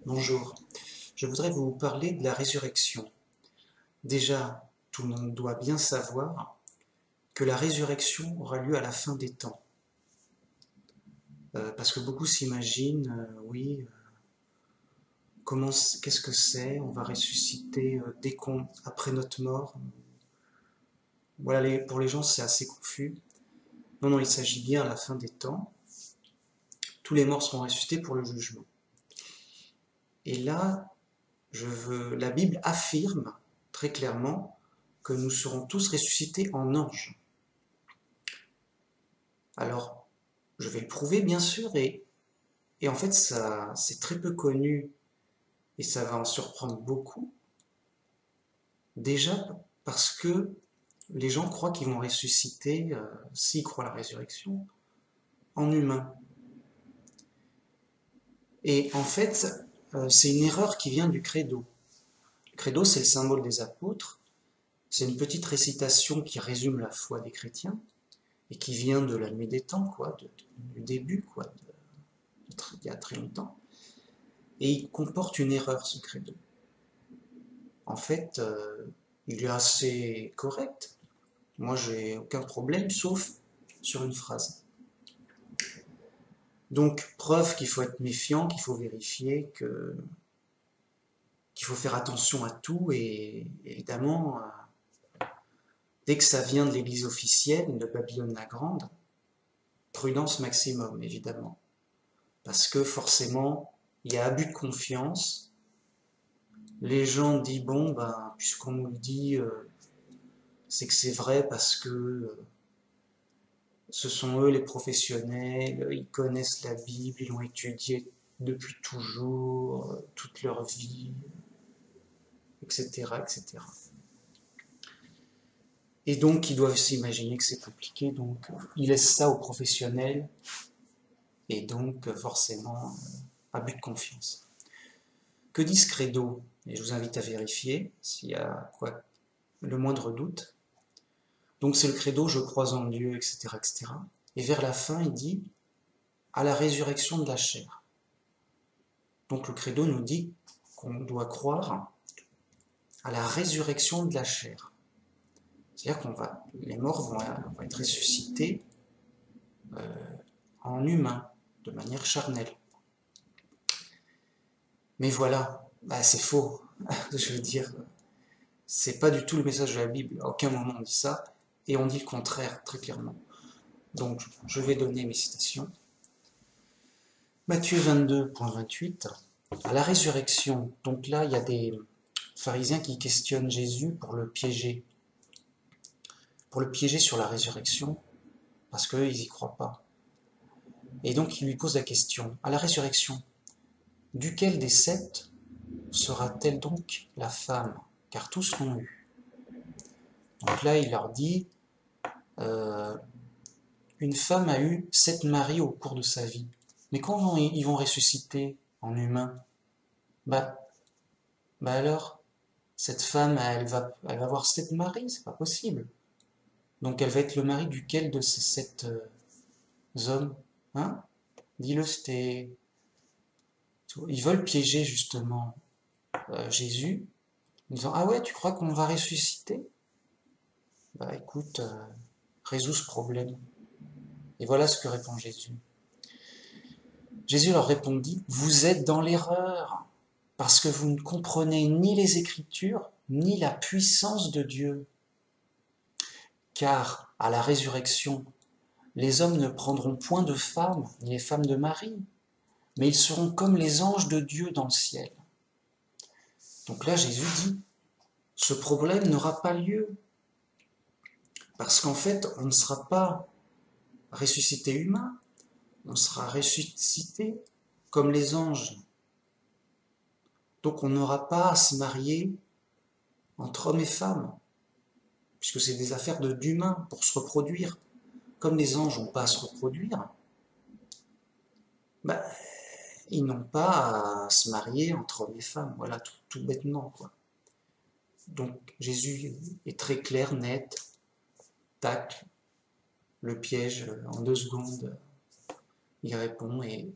Bonjour, je voudrais vous parler de la résurrection. Déjà, tout le monde doit bien savoir que la résurrection aura lieu à la fin des temps. Parce que beaucoup s'imaginent, oui, qu'est-ce que c'est? On va ressusciter après notre mort. Voilà, pour les gens, c'est assez confus. Non, non, il s'agit bien à la fin des temps. Tous les morts seront ressuscités pour le jugement. Et là, la Bible affirme très clairement que nous serons tous ressuscités en anges. Alors, je vais le prouver bien sûr, et en fait ça c'est très peu connu et ça va en surprendre beaucoup. Déjà parce que les gens croient qu'ils vont ressusciter, s'ils croient à la résurrection, en humain. Et en fait, c'est une erreur qui vient du credo. Le credo, c'est le symbole des apôtres. C'est une petite récitation qui résume la foi des chrétiens et qui vient de la nuit des temps, quoi, du début, quoi, il y a très longtemps. Et il comporte une erreur, ce credo. En fait, il est assez correct. Moi, j'ai aucun problème, sauf sur une phrase. Donc, preuve qu'il faut être méfiant, qu'il faut vérifier, qu'il faut faire attention à tout, et évidemment, dès que ça vient de l'Église officielle, de Babylone la Grande, prudence maximum, évidemment. Parce que forcément, il y a abus de confiance. Les gens disent, bon, ben, puisqu'on nous le dit, c'est que c'est vrai parce que ce sont eux les professionnels, ils connaissent la Bible, ils l'ont étudiée depuis toujours, toute leur vie, etc., etc. Et donc, ils doivent s'imaginer que c'est compliqué, donc ils laissent ça aux professionnels, et donc forcément, abus de confiance. Que dit ce credo? Et je vous invite à vérifier s'il y a le moindre doute. Donc c'est le credo, je crois en Dieu, etc., etc. Et vers la fin, il dit, à la résurrection de la chair. Donc le credo nous dit qu'on doit croire à la résurrection de la chair. C'est-à-dire les morts vont être ressuscités en humain, de manière charnelle. Mais voilà, bah, c'est faux. Je veux dire, c'est pas du tout le message de la Bible. À aucun moment on dit ça, et on dit le contraire très clairement. Donc je vais donner mes citations. Matthieu 22.28, à la résurrection. Donc là, il y a des pharisiens qui questionnent Jésus pour le piéger sur la résurrection, parce qu'eux, ils n'y croient pas. Et donc, ils lui posent la question, à la résurrection, duquel des sept sera-t-elle donc la femme? Car tous l'ont eu. Donc là, il leur dit, euh, une femme a eu 7 maris au cours de sa vie. Mais quand ils vont ressusciter en humain, bah, bah alors, cette femme, elle va avoir 7 maris, c'est pas possible. Donc elle va être le mari duquel de ces 7 hommes? Hein? Dis-le, c'était... Ils veulent piéger justement Jésus en disant, ah ouais, tu crois qu'on va ressusciter? Bah écoute, résous ce problème. Et voilà ce que répond Jésus. Jésus leur répondit, vous êtes dans l'erreur, parce que vous ne comprenez ni les Écritures, ni la puissance de Dieu. Car à la résurrection, les hommes ne prendront point de femmes, ni les femmes de Marie, mais ils seront comme les anges de Dieu dans le ciel. Donc là, Jésus dit, ce problème n'aura pas lieu, parce qu'en fait, on ne sera pas ressuscité humain, on sera ressuscité comme les anges. Donc on n'aura pas à se marier entre hommes et femmes, puisque c'est des affaires d'humains pour se reproduire. Comme les anges n'ont pas à se reproduire, bah, ils n'ont pas à se marier entre hommes et femmes, voilà, tout bêtement, quoi. Donc Jésus est très clair, net, tac, le piège en 2 secondes, il répond, et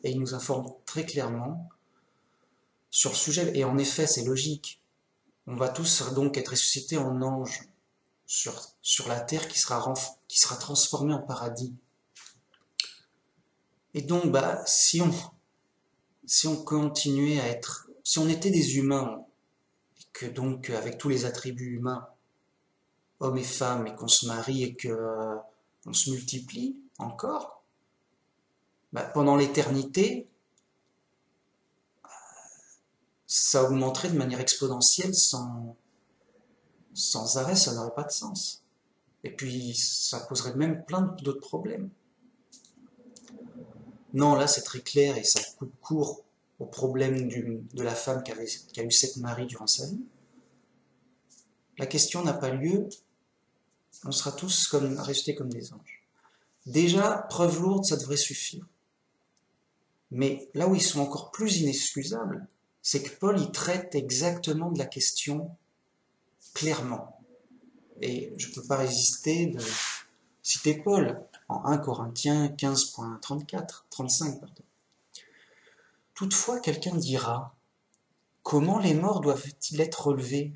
et il nous informe très clairement sur le sujet. Et en effet, c'est logique. On va tous donc être ressuscités en anges sur la terre qui sera transformée en paradis. Et donc, si on continuait à être, si on était des humains, et que donc avec tous les attributs humains, hommes et femmes, et qu'on se marie et que on se multiplie encore, pendant l'éternité, ça augmenterait de manière exponentielle sans arrêt, ça n'aurait pas de sens. Et puis, ça poserait même plein d'autres problèmes. Non, là, c'est très clair et ça coupe court au problème de la femme qui a eu 7 maris durant sa vie. La question n'a pas lieu, on sera tous restés comme des anges. Déjà, preuve lourde, ça devrait suffire. Mais là où ils sont encore plus inexcusables, c'est que Paul y traite exactement de la question clairement. Et je ne peux pas résister de citer Paul en 1 Corinthiens 15.35. Toutefois, quelqu'un dira, comment les morts doivent-ils être relevés?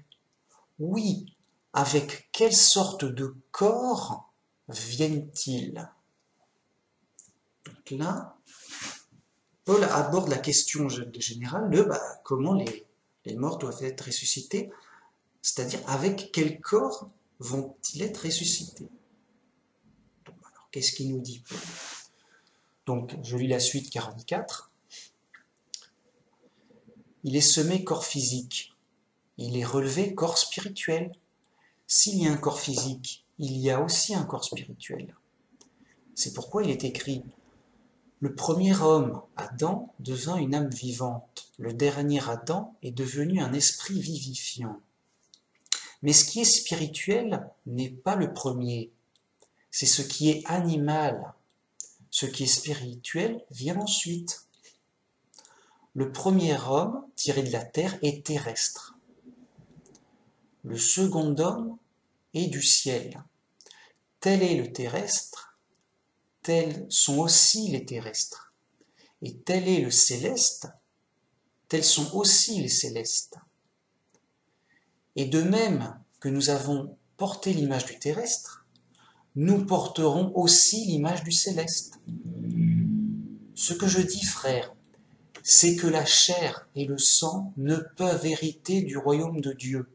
Oui, avec quelle sorte de corps viennent-ils? Donc là, Paul aborde la question générale de comment les morts doivent être ressuscités, c'est-à-dire avec quel corps vont-ils être ressuscités? Donc, alors, qu'est-ce qu'il nous dit Paul? Donc, je lis la suite 44. Il est semé corps physique, il est relevé corps spirituel. S'il y a un corps physique, il y a aussi un corps spirituel. C'est pourquoi il est écrit: le premier homme, Adam, devint une âme vivante. Le dernier Adam est devenu un esprit vivifiant. Mais ce qui est spirituel n'est pas le premier. C'est ce qui est animal. Ce qui est spirituel vient ensuite. Le premier homme, tiré de la terre, est terrestre. Le second homme est du ciel. Tel est le terrestre, tels sont aussi les terrestres. Et tel est le céleste, tels sont aussi les célestes. Et de même que nous avons porté l'image du terrestre, nous porterons aussi l'image du céleste. Ce que je dis, frères, c'est que la chair et le sang ne peuvent hériter du royaume de Dieu,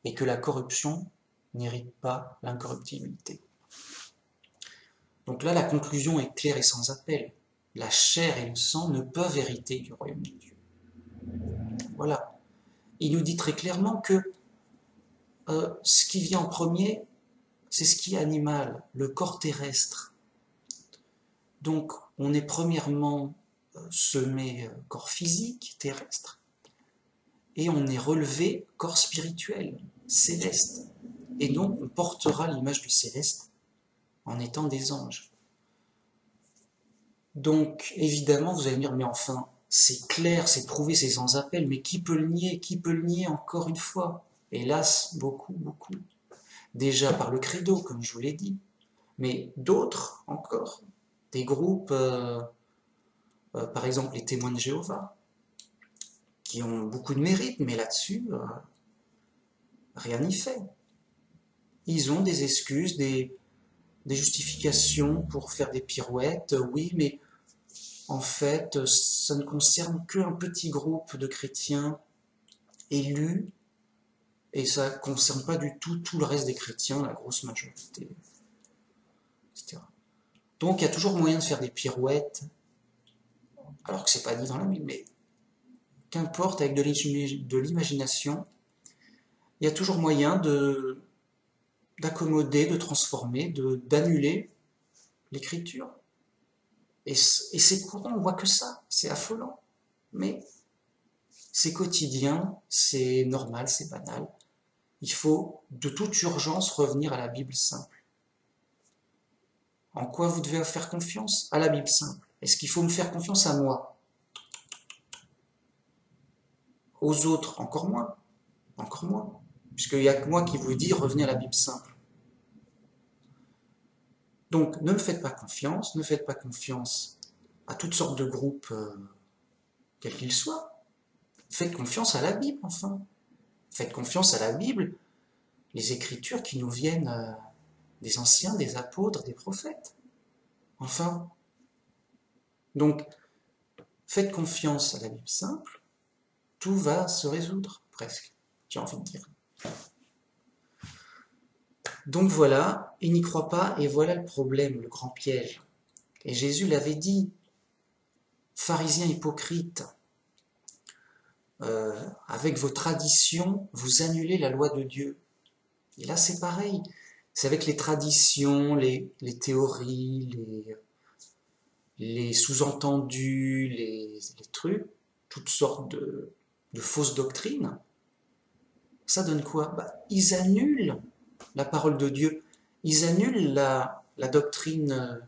et que la corruption n'hérite pas l'incorruptibilité. Donc là, la conclusion est claire et sans appel. La chair et le sang ne peuvent hériter du royaume de Dieu. Voilà. Il nous dit très clairement que ce qui vient en premier, c'est ce qui est animal, le corps terrestre. Donc, on est premièrement semé corps physique, terrestre, et on est relevé corps spirituel, céleste. Et donc, on portera l'image du céleste en étant des anges. Donc, évidemment, vous allez me dire, mais enfin, c'est clair, c'est prouvé, c'est sans appel, mais qui peut le nier? Qui peut le nier encore une fois? Hélas, beaucoup. Déjà par le credo, comme je vous l'ai dit, mais d'autres encore, des groupes, par exemple les témoins de Jéhovah, qui ont beaucoup de mérite, mais là-dessus, rien n'y fait. Ils ont des excuses, des justifications pour faire des pirouettes, oui, mais en fait, ça ne concerne qu'un petit groupe de chrétiens élus, et ça ne concerne pas du tout le reste des chrétiens, la grosse majorité, etc. Donc il y a toujours moyen de faire des pirouettes, alors que c'est pas dit dans la Bible, mais qu'importe, avec de l'imagination, il y a toujours moyen d'accommoder, de transformer, d'annuler l'écriture. Et c'est courant, on voit que ça, c'est affolant. Mais c'est quotidien, c'est normal, c'est banal. Il faut de toute urgence revenir à la Bible simple. En quoi vous devez faire confiance? À la Bible simple. Est-ce qu'il faut me faire confiance à moi? Aux autres, encore moins. Encore moins. Puisqu'il n'y a que moi qui vous dis revenez à la Bible simple. Donc ne me faites pas confiance à toutes sortes de groupes, quels qu'ils soient. Faites confiance à la Bible, enfin. Faites confiance à la Bible, les Écritures qui nous viennent des anciens, des apôtres, des prophètes. Enfin. Donc, faites confiance à la Bible simple, tout va se résoudre, presque, j'ai envie de dire. Donc voilà, ils n'y croient pas, et voilà le problème, le grand piège. Et Jésus l'avait dit, pharisiens hypocrites, avec vos traditions, vous annulez la loi de Dieu. Et là, c'est pareil. C'est avec les traditions, les théories, les sous-entendus, les trucs, toutes sortes de fausses doctrines. Ça donne quoi? Ils annulent la parole de Dieu. Ils annulent la doctrine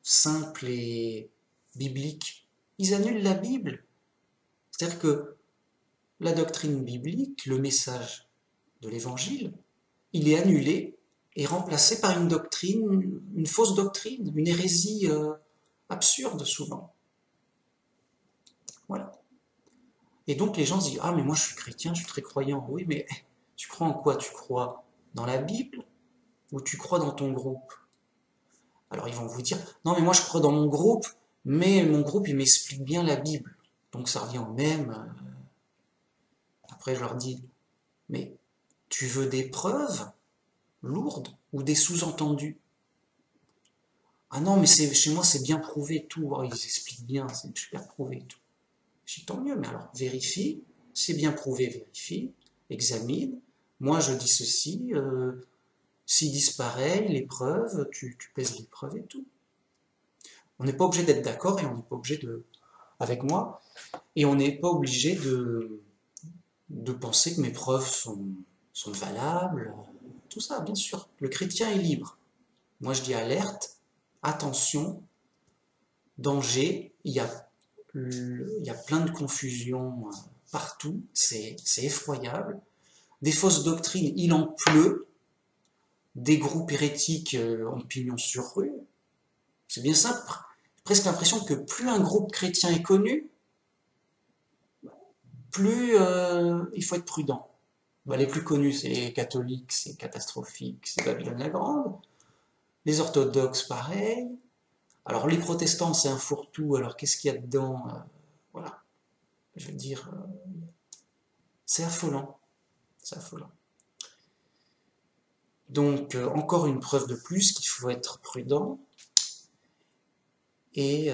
simple et biblique. Ils annulent la Bible. C'est-à-dire que la doctrine biblique, le message de l'Évangile, il est annulé et remplacé par une doctrine, une fausse doctrine, une hérésie absurde souvent. Voilà. Et donc les gens se disent, ah mais moi je suis chrétien, je suis très croyant. Oui, mais tu crois en quoi? Tu crois dans la Bible ou tu crois dans ton groupe? Alors ils vont vous dire, non mais moi je crois dans mon groupe, mais mon groupe il m'explique bien la Bible. Donc ça revient au même. Après je leur dis, mais tu veux des preuves lourdes ou des sous-entendus? Ah non, mais chez moi c'est bien prouvé tout. Oh, ils expliquent bien, c'est super prouvé tout. Je dis tant mieux, mais alors vérifie, c'est bien prouvé, vérifie, examine. Moi je dis ceci, s'ils disent pareil, les preuves, tu pèses les preuves et tout. On n'est pas obligé d'être d'accord et on n'est pas obligé avec moi, et on n'est pas obligé de penser que mes preuves sont valables, tout ça, bien sûr. Le chrétien est libre. Moi je dis alerte, attention, danger, il y a plein de confusion partout, c'est effroyable. Des fausses doctrines, il en pleut. Des groupes hérétiques ont pignon sur rue. C'est bien simple. J'ai presque l'impression que plus un groupe chrétien est connu, plus il faut être prudent. Les plus connus, c'est les catholiques, c'est catastrophique, c'est Babylone la Grande. Les orthodoxes, pareil. Alors les protestants, c'est un fourre-tout, alors qu'est-ce qu'il y a dedans? Voilà. Je veux dire, c'est affolant. C'est affolant. Donc, encore une preuve de plus qu'il faut être prudent. Et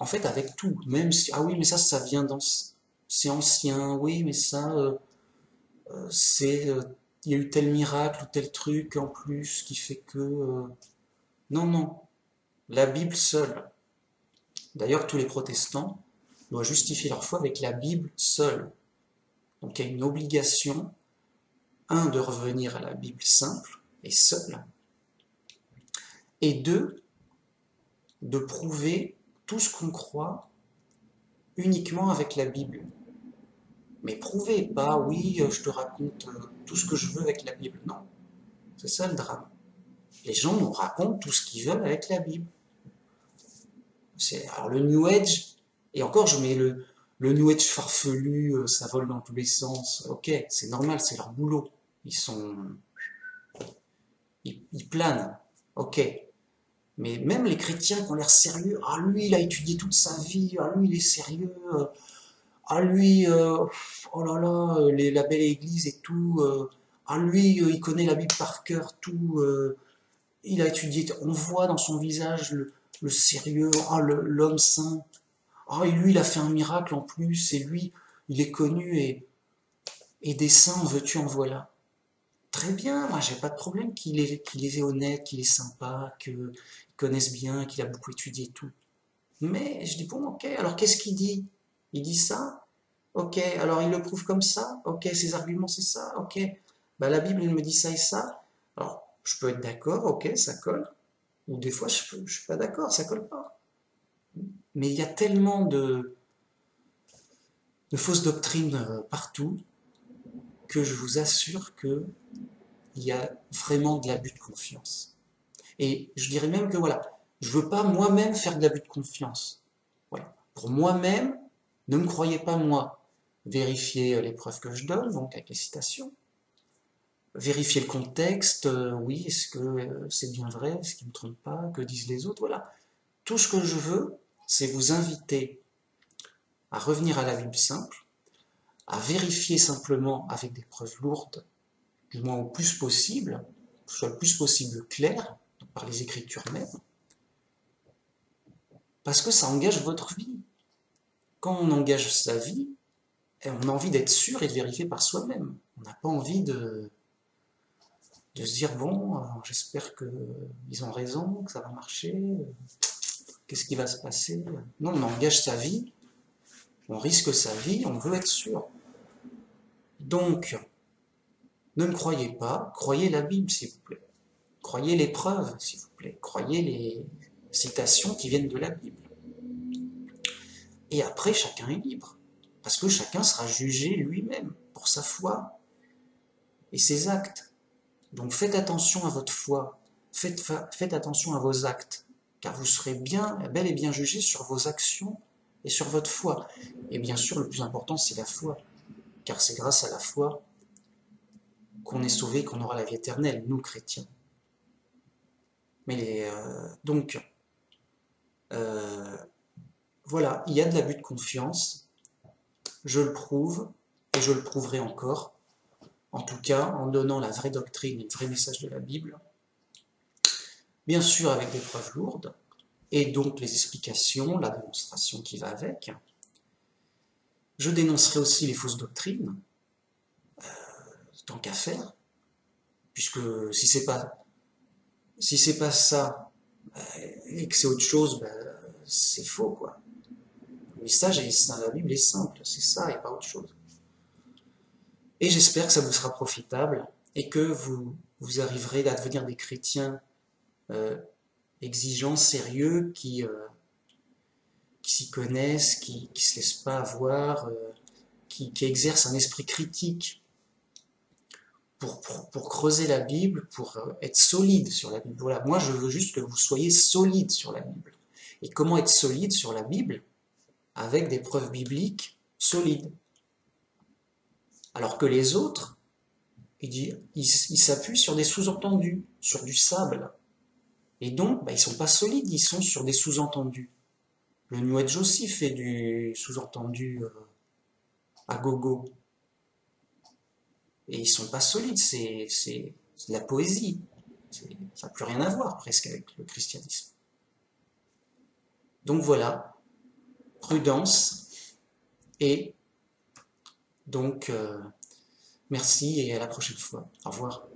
en fait, avec tout, même si, ah oui, mais ça vient c'est ancien, oui, mais ça, il y a eu tel miracle ou tel truc en plus qui fait que... non, non, la Bible seule. D'ailleurs, tous les protestants doivent justifier leur foi avec la Bible seule. Donc il y a une obligation, de revenir à la Bible simple et seule, et deux, de prouver tout ce qu'on croit uniquement avec la Bible. Mais prouver, pas oui, je te raconte tout ce que je veux avec la Bible. Non, c'est ça le drame. Les gens nous racontent tout ce qu'ils veulent avec la Bible. Alors le New Age, et encore je mets le New Age farfelu, ça vole dans tous les sens. Ok, c'est normal, c'est leur boulot. Ils planent. Ok. Mais même les chrétiens qui ont l'air sérieux, ah lui il a étudié toute sa vie, ah lui il est sérieux, ah lui, oh là là, la belle église et tout, ah lui il connaît la Bible par cœur, tout, il a étudié, on voit dans son visage le sérieux, ah l'homme saint, ah et lui il a fait un miracle en plus, et lui il est connu, et des saints en veux-tu en voilà. Très bien, moi j'ai pas de problème qu'il est honnête, qu'il est sympa, qu'il connaisse bien, qu'il a beaucoup étudié et tout. Mais je dis bon ok, alors qu'est-ce qu'il dit? Il dit ça? Ok, alors il le prouve comme ça? Ok, ses arguments c'est ça? Ok, la Bible elle me dit ça et ça. Alors je peux être d'accord, ok, ça colle. Ou des fois je suis pas d'accord, ça colle pas. Mais il y a tellement de fausses doctrines partout que je vous assure que il y a vraiment de l'abus de confiance. Et je dirais même que voilà, je veux pas moi-même faire de l'abus de confiance. pour moi-même, ne me croyez pas moi. Vérifiez les preuves que je donne, donc avec les citations. Vérifiez le contexte, oui, est-ce que c'est bien vrai, est-ce qu'il ne me trompe pas, que disent les autres, voilà. Tout ce que je veux, c'est vous inviter à revenir à la Bible simple, à vérifier simplement avec des preuves lourdes, du moins au plus possible, que ce soit le plus possible clair, par les Écritures même, parce que ça engage votre vie. Quand on engage sa vie, on a envie d'être sûr et de vérifier par soi-même. On n'a pas envie de se dire, bon, j'espère qu'ils ont raison, que ça va marcher, qu'est-ce qui va se passer? Non, on engage sa vie, on risque sa vie, on veut être sûr. Donc, ne me croyez pas, croyez la Bible, s'il vous plaît. Croyez les preuves, s'il vous plaît. Croyez les citations qui viennent de la Bible. Et après, chacun est libre. Parce que chacun sera jugé lui-même pour sa foi et ses actes. Donc faites attention à votre foi, faites attention à vos actes, car vous serez bel et bien jugé sur vos actions et sur votre foi. Et bien sûr, le plus important, c'est la foi, car c'est grâce à la foi qu'on est sauvé, qu'on aura la vie éternelle, nous chrétiens. Mais donc, voilà, il y a de l'abus de confiance, je le prouve, et je le prouverai encore, en tout cas en donnant la vraie doctrine et le vrai message de la Bible, bien sûr avec des preuves lourdes, et donc les explications, la démonstration qui va avec. Je dénoncerai aussi les fausses doctrines, tant qu'à faire, puisque si c'est pas ça, et que c'est autre chose, c'est faux, quoi. Le message dans la Bible est simple, c'est ça et pas autre chose. Et j'espère que ça vous sera profitable et que vous arriverez à devenir des chrétiens exigeants, sérieux, qui s'y connaissent, qui se laissent pas avoir, qui exercent un esprit critique pour creuser la Bible, pour être solide sur la Bible. Voilà, moi je veux juste que vous soyez solide sur la Bible. Et comment être solide sur la Bible? Avec des preuves bibliques solides. Alors que les autres, ils s'appuient sur des sous-entendus, sur du sable. Et donc, ils sont pas solides, ils sont sur des sous-entendus. Le New Age aussi fait du sous-entendu à gogo. Et ils sont pas solides, c'est de la poésie. Ça n'a plus rien à voir presque avec le christianisme. Donc voilà, prudence, et donc merci et à la prochaine fois. Au revoir.